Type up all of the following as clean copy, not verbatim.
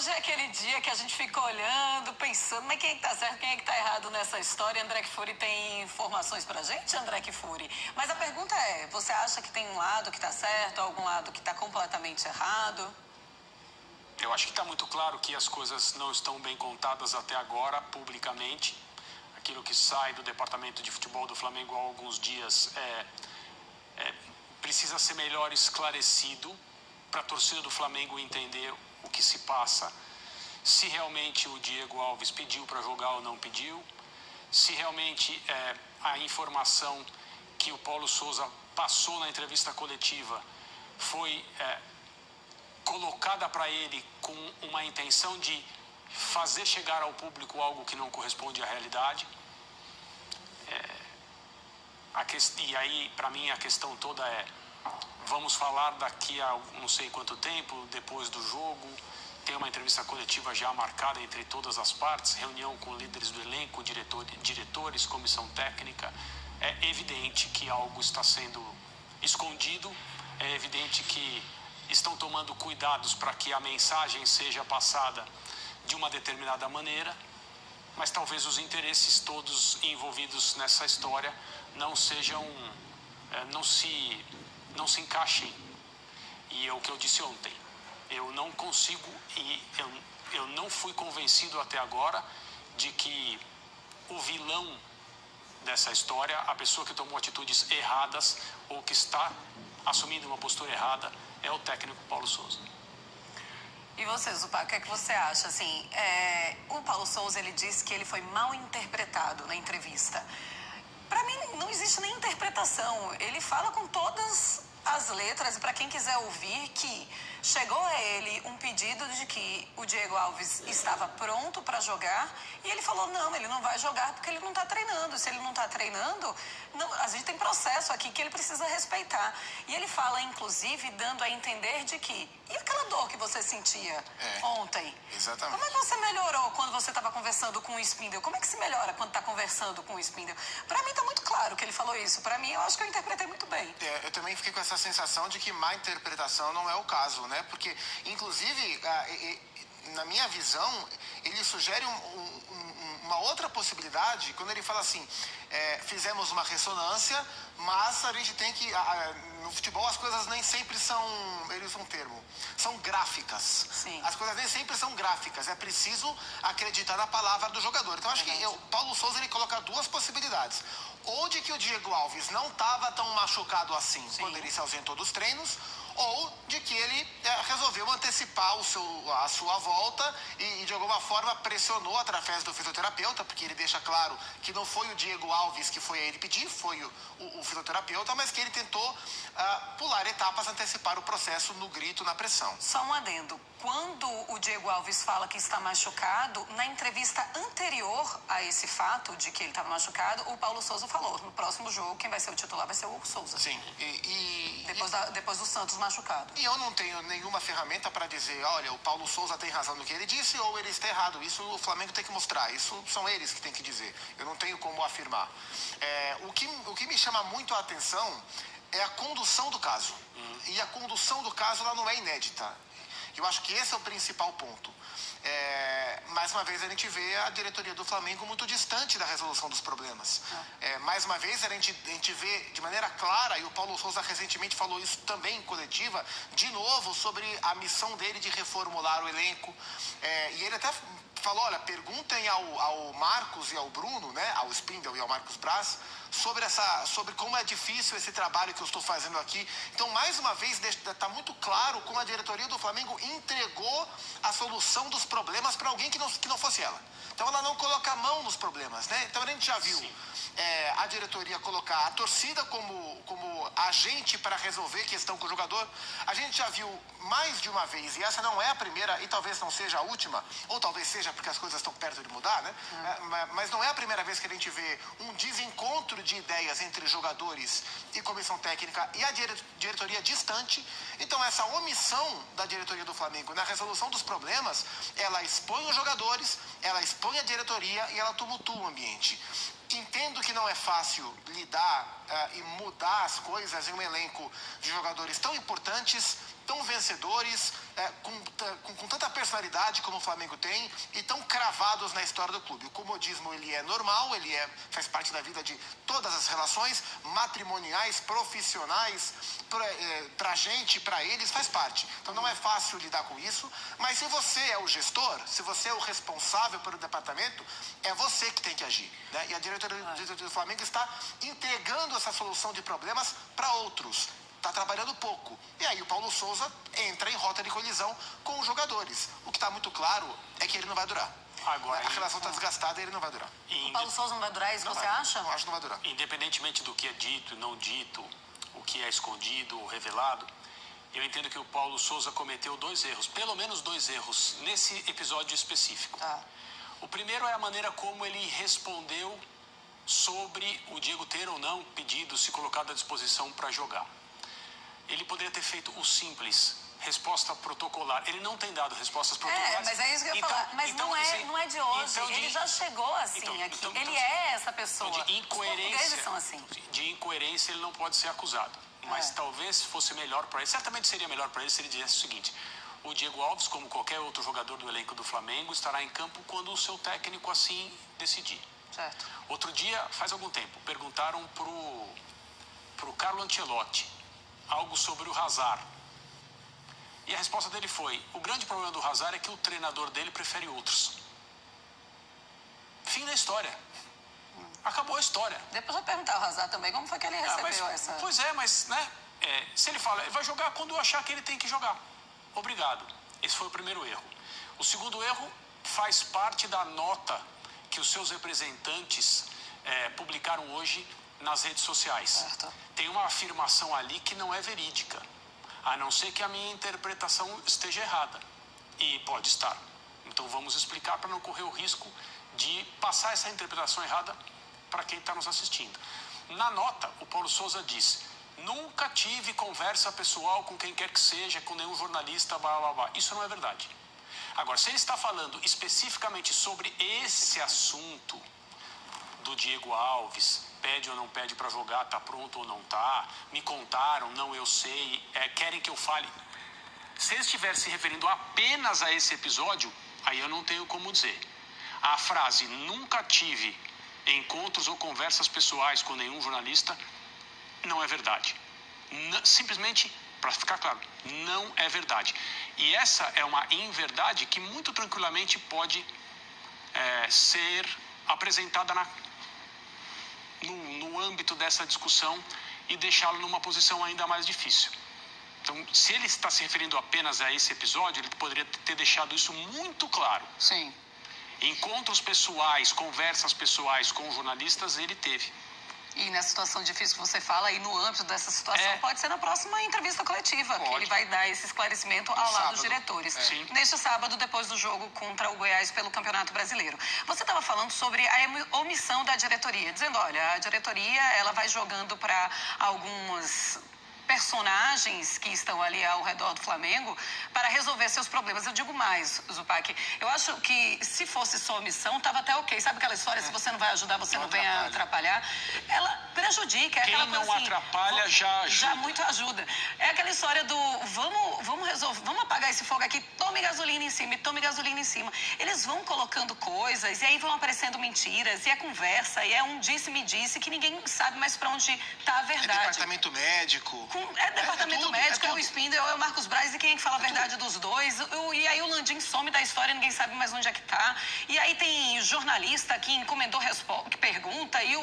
hoje é aquele dia que a gente fica olhando, pensando, mas quem é que tá certo, quem é que tá errado nessa história? André Kfouri tem informações pra gente, André Kfouri? Mas a pergunta é, você acha que tem um lado que tá certo, algum lado que tá completamente errado? Eu acho que está muito claro que as coisas não estão bem contadas até agora, publicamente. Aquilo que sai do departamento de futebol do Flamengo há alguns dias precisa ser melhor esclarecido para a torcida do Flamengo entender o que se passa. Se realmente o Diego Alves pediu para jogar ou não pediu. Se realmente a informação que o Paulo Sousa passou na entrevista coletiva foi colocada para ele com uma intenção de fazer chegar ao público algo que não corresponde à realidade. E aí, para mim, a questão toda é, vamos falar daqui a não sei quanto tempo, depois do jogo, tem uma entrevista coletiva já marcada entre todas as partes, reunião com líderes do elenco, diretores, comissão técnica. É evidente que algo está sendo escondido, é evidente que estão tomando cuidados para que a mensagem seja passada de uma determinada maneira, mas talvez os interesses todos envolvidos nessa história não sejam, não se encaixem. E é o que eu disse ontem, eu não consigo, e eu não fui convencido até agora de que o vilão dessa história, a pessoa que tomou atitudes erradas ou que está assumindo uma postura errada, é o técnico Paulo Sousa. E você, Zupá, o que é que você acha? Assim, o Paulo Sousa, ele disse que ele foi mal interpretado na entrevista. Para mim, não existe nem interpretação. Ele fala com todas as letras, e para quem quiser ouvir, que chegou a ele um pedido de que o Diego Alves estava pronto para jogar, e ele falou, não, ele não vai jogar porque ele não está treinando. Se ele não está treinando, não, a gente tem processo aqui que ele precisa respeitar. E ele fala, inclusive, dando a entender de que, e aquela dor que você sentia ontem? Exatamente. Como é que você melhorou quando você estava conversando com o Spindle? Como é que se melhora quando está conversando com o Spindle? Para mim está muito claro que ele falou isso. Para mim, eu acho que eu interpretei muito bem. Eu também fiquei com essa sensação de que má interpretação não é o caso, né? Porque, inclusive, na minha visão, ele sugere uma outra possibilidade quando ele fala assim, fizemos uma ressonância, mas a gente tem que... no futebol as coisas nem sempre são... Ele usa um termo. São gráficas. Sim. As coisas nem sempre são gráficas. É preciso acreditar na palavra do jogador. Então, acho que Paulo Sousa, ele coloca duas possibilidades. Ou de que o Diego Alves não estava tão machucado assim quando ele se ausentou dos treinos, ou de que ele resolveu antecipar a sua volta e de alguma forma pressionou através do fisioterapeuta, porque ele deixa claro que não foi o Diego Alves que foi a ele pedir, foi o fisioterapeuta, mas que ele tentou pular etapas, antecipar o processo no grito, na pressão. Só um adendo. Quando o Diego Alves fala que está machucado, na entrevista anterior a esse fato de que ele estava machucado, o Paulo Sousa falou, no próximo jogo, quem vai ser o titular vai ser o Sousa. Sim. Depois do Santos machucado. E eu não tenho nenhuma ferramenta para dizer, olha, o Paulo Sousa tem razão no que ele disse ou ele está errado. Isso o Flamengo tem que mostrar. Isso são eles que têm que dizer. Eu não tenho como afirmar. O que me chama muito a atenção é a condução do caso. E a condução do caso ela não é inédita. Eu acho que esse é o principal ponto. Mais uma vez a gente vê a diretoria do Flamengo muito distante da resolução dos problemas. Mais uma vez a gente vê de maneira clara, e o Paulo Sousa recentemente falou isso também em coletiva, de novo sobre a missão dele de reformular o elenco. E ele até falou, olha, perguntem ao Marcos e ao Bruno, né, ao Spindle e ao Marcos Braz, sobre como é difícil esse trabalho que eu estou fazendo aqui. Então, mais uma vez, está muito claro como a diretoria do Flamengo entregou a solução dos problemas para alguém que não fosse ela. Então, ela não coloca a mão nos problemas, né? Então, a gente já viu a diretoria colocar a torcida como agente para resolver questão com o jogador. A gente já viu mais de uma vez, e essa não é a primeira, e talvez não seja a última, ou talvez seja porque as coisas estão perto de mudar, né? Mas não é a primeira vez que a gente vê um desencontro de ideias entre jogadores e comissão técnica e a diretoria distante. Então, essa omissão da diretoria do Flamengo na resolução dos problemas, ela expõe os jogadores, ela expõe a diretoria e ela tumultua o ambiente. Entendo que não é fácil lidar e mudar as coisas em um elenco de jogadores tão importantes, tão vencedores, com tanta personalidade como o Flamengo tem e tão cravados na história do clube. O comodismo, ele é normal, faz parte da vida de todas as relações matrimoniais, profissionais, pra gente, pra eles, faz parte. Então não é fácil lidar com isso, mas se você é o gestor, se você é o responsável pelo departamento, é você que tem que agir, né? E a diretoria do Flamengo está entregando essa solução de problemas para outros. Está trabalhando pouco. E aí o Paulo Souza entra em rota de colisão com os jogadores. O que está muito claro é que ele não vai durar. Agora, a relação está desgastada e ele não vai durar. O Paulo Souza não vai durar, isso você acha? Não, acho que não vai durar. Independentemente do que é dito e não dito, o que é escondido ou revelado, eu entendo que o Paulo Souza cometeu 2 erros, pelo menos 2 erros, nesse episódio específico. O primeiro é a maneira como ele respondeu sobre o Diego ter ou não pedido, se colocado à disposição para jogar. Ele poderia ter feito o simples, resposta protocolar. Ele não tem dado respostas protocolares. Mas é isso que eu ia falar. Mas não é de hoje. Ele já chegou assim aqui. Ele é essa pessoa. Então, de incoerência, os portugueses são assim. De incoerência, ele não pode ser acusado. Mas talvez fosse melhor para ele. Certamente seria melhor para ele se ele dissesse o seguinte: o Diego Alves, como qualquer outro jogador do elenco do Flamengo, estará em campo quando o seu técnico assim decidir. Certo. Outro dia, faz algum tempo, perguntaram pro Carlo Ancelotti algo sobre o Hazard. E a resposta dele foi: o grande problema do Hazard é que o treinador dele prefere outros. Fim da história. Acabou a história. Depois eu vou perguntar ao Hazard também como foi que ele recebeu essa... Pois é, mas, né? Se ele fala, ele vai jogar quando eu achar que ele tem que jogar. Obrigado. Esse foi o primeiro erro. O segundo erro faz parte da nota que os seus representantes publicaram hoje nas redes sociais. Certo. Tem uma afirmação ali que não é verídica, a não ser que a minha interpretação esteja errada. E pode estar. Então vamos explicar para não correr o risco de passar essa interpretação errada para quem está nos assistindo. Na nota, o Paulo Souza diz: nunca tive conversa pessoal com quem quer que seja, com nenhum jornalista, blá, blá, blá. Isso não é verdade. Agora, se ele está falando especificamente sobre esse assunto do Diego Alves, pede ou não pede para jogar, tá pronto ou não tá, me contaram, não, eu sei, querem que eu fale. Se ele estiver se referindo apenas a esse episódio, aí eu não tenho como dizer. A frase nunca tive encontros ou conversas pessoais com nenhum jornalista não é verdade. Simplesmente, para ficar claro, não é verdade. E essa é uma inverdade que muito tranquilamente pode ser apresentada no âmbito dessa discussão e deixá-lo numa posição ainda mais difícil. Então, se ele está se referindo apenas a esse episódio, ele poderia ter deixado isso muito claro. Sim. Encontros pessoais, conversas pessoais com jornalistas, ele teve. E nessa situação difícil que você fala, e no âmbito dessa situação, pode ser na próxima entrevista coletiva, que ele vai dar esse esclarecimento ao lado dos diretores. Neste sábado, depois do jogo contra o Goiás pelo Campeonato Brasileiro. Você estava falando sobre a omissão da diretoria, dizendo, olha, a diretoria ela vai jogando para algumas personagens que estão ali ao redor do Flamengo para resolver seus problemas. Eu digo mais, Zupac, eu acho que se fosse só omissão, estava até ok. Sabe aquela história, se você não vai ajudar, você não vem a atrapalhar? Ela prejudica. Quem não assim, atrapalha já ajuda. Já muito ajuda. É aquela história do vamos resolver, vamos apagar esse fogo aqui, tome gasolina em cima e tome gasolina em cima. Eles vão colocando coisas e aí vão aparecendo mentiras e é conversa e é um disse-me-disse que ninguém sabe mais para onde está a verdade. É departamento médico. Departamento médico, é o Spindle, é o Marcos Braz e quem é que fala a verdade dos dois. E aí o Landim some da história, ninguém sabe mais onde é que tá. E aí tem jornalista que encomendou que pergunta, e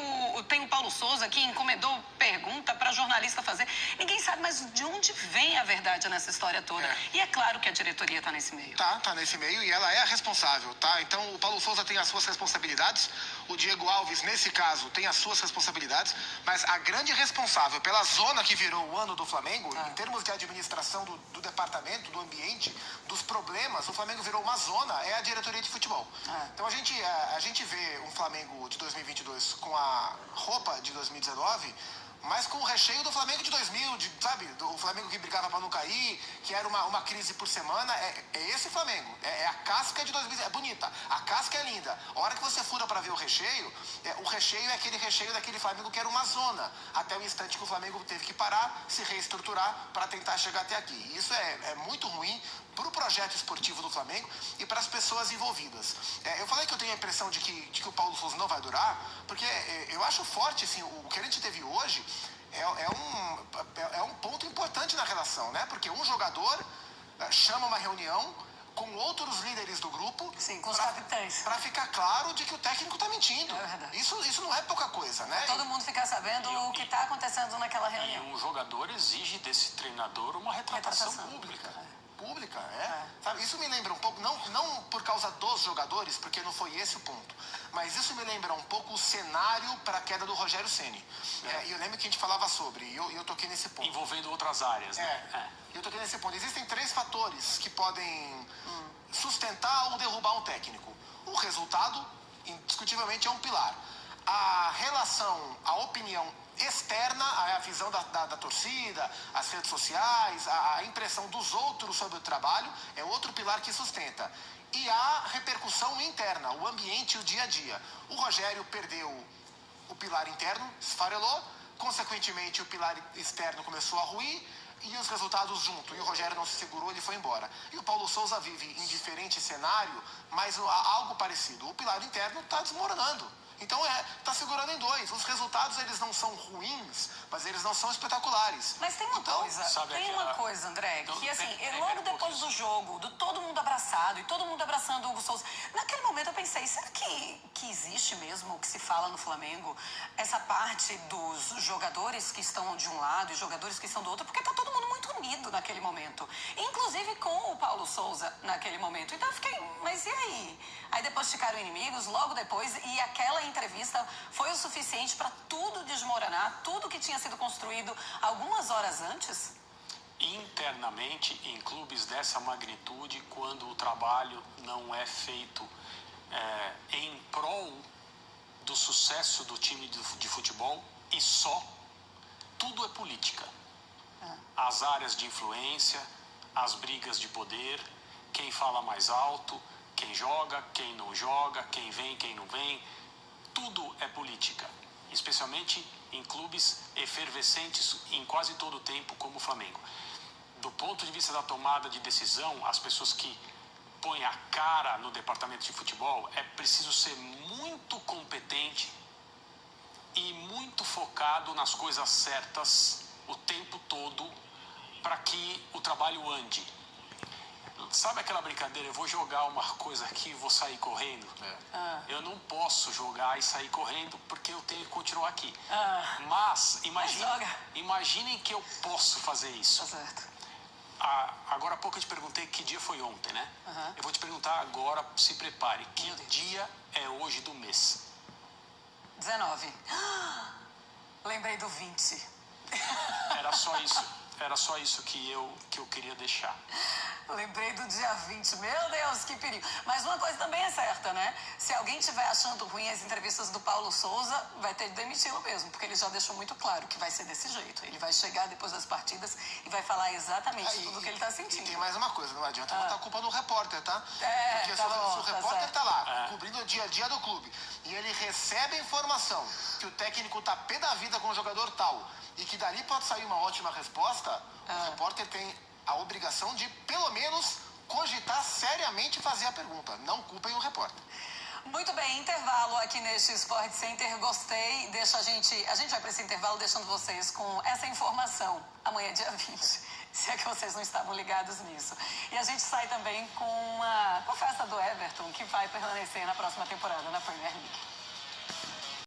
tem o Paulo Souza que encomendou pergunta para jornalista fazer. Ninguém sabe mais de onde vem a verdade nessa história toda. E é claro que a diretoria tá nesse meio. Tá nesse meio e ela é a responsável, tá? Então o Paulo Souza tem as suas responsabilidades, o Diego Alves, nesse caso, tem as suas responsabilidades, mas a grande responsável pela zona que virou o ano do Flamengo, em termos de administração do departamento, do ambiente, dos problemas, o Flamengo virou uma zona, é a diretoria de futebol. Então a gente vê um Flamengo de 2022 com a roupa de 2019 mas com o recheio do Flamengo de 2000, sabe? Do Flamengo que brigava para não cair, que era uma crise por semana. É esse Flamengo. É a casca de 2000. É bonita. A casca é linda. A hora que você fura para ver o recheio é aquele recheio daquele Flamengo que era uma zona. Até o instante que o Flamengo teve que parar, se reestruturar para tentar chegar até aqui. E isso é muito ruim para o projeto esportivo do Flamengo e para as pessoas envolvidas. Eu falei que eu tenho a impressão de que o Paulo Souza não vai durar, porque eu acho forte, assim, o que a gente teve hoje é um ponto importante na relação, né? Porque um jogador chama uma reunião com outros líderes do grupo. Sim, com os capitães. Para ficar claro de que o técnico está mentindo. É verdade. Isso não é pouca coisa, né? Todo mundo ficar sabendo o que está acontecendo naquela reunião. E um jogador exige desse treinador uma retratação pública. Pública, Sabe, isso me lembra um pouco, não por causa dos jogadores, porque não foi esse o ponto, mas isso me lembra um pouco o cenário para a queda do Rogério Ceni. E eu lembro que a gente falava sobre, e eu toquei nesse ponto. Envolvendo outras áreas, né? Eu toquei nesse ponto. Existem 3 fatores que podem sustentar ou derrubar um técnico. O resultado, indiscutivelmente, é um pilar. A relação, a opinião externa, a visão da torcida, as redes sociais, a impressão dos outros sobre o trabalho é outro pilar que sustenta. E a repercussão interna, o ambiente, o dia a dia. O Rogério perdeu o pilar interno, esfarelou, consequentemente o pilar externo começou a ruir e os resultados junto. E o Rogério não se segurou, ele foi embora. E o Paulo Souza vive em diferente cenário, mas algo parecido. O pilar interno está desmoronando. Então tá segurando em 2. Os resultados eles não são ruins, mas eles não são espetaculares. Mas tem uma coisa, André, que assim, logo depois do jogo, todo mundo abraçado e todo mundo abraçando o Hugo Souza, naquele momento eu pensei, será que existe mesmo o que se fala no Flamengo, essa parte dos jogadores que estão de um lado e jogadores que estão do outro, porque tá todo mundo muito unido naquele momento, inclusive com o Paulo Souza naquele momento. Então eu fiquei, mas e aí? Aí depois ficaram inimigos, logo depois, e aquela entrevista foi o suficiente para tudo desmoronar, tudo que tinha sido construído algumas horas antes? Internamente, em clubes dessa magnitude, quando o trabalho não é feito em prol do sucesso do time de futebol e só, tudo é política. As áreas de influência, as brigas de poder, quem fala mais alto, quem joga, quem não joga, quem vem, quem não vem, tudo é política, especialmente em clubes efervescentes em quase todo o tempo, como o Flamengo. Do ponto de vista da tomada de decisão, as pessoas que põem a cara no departamento de futebol, é preciso ser muito competente e muito focado nas coisas certas o tempo todo para que o trabalho ande. Sabe aquela brincadeira, eu vou jogar uma coisa aqui e vou sair correndo? Eu não posso jogar e sair correndo porque eu tenho que continuar aqui. Mas imaginem que eu posso fazer isso. Tá certo. Agora há pouco eu te perguntei que dia foi ontem, né? Eu vou te perguntar agora, se prepare, que dia é hoje do mês? 19. Lembrei do 20. Era só isso que eu queria deixar. Lembrei do dia 20. Meu Deus, que perigo. Mas uma coisa também é certa, né? Se alguém estiver achando ruim as entrevistas do Paulo Souza, vai ter de demiti-lo mesmo, porque ele já deixou muito claro que vai ser desse jeito. Ele vai chegar depois das partidas e vai falar exatamente tudo o que ele está sentindo. E tem mais uma coisa, não adianta botar a culpa no repórter, tá? Porque tá se o repórter tá lá, cobrindo o dia a dia do clube, e ele recebe a informação que o técnico tá pé da vida com o jogador tal, e que dali pode sair uma ótima resposta, o repórter tem a obrigação de, pelo menos, cogitar seriamente e fazer a pergunta. Não culpem o repórter. Muito bem, intervalo aqui neste Sport Center. Gostei. A gente vai para esse intervalo deixando vocês com essa informação. Amanhã, dia 20. Se é que vocês não estavam ligados nisso. E a gente sai também com a festa do Everton, que vai permanecer na próxima temporada na Premier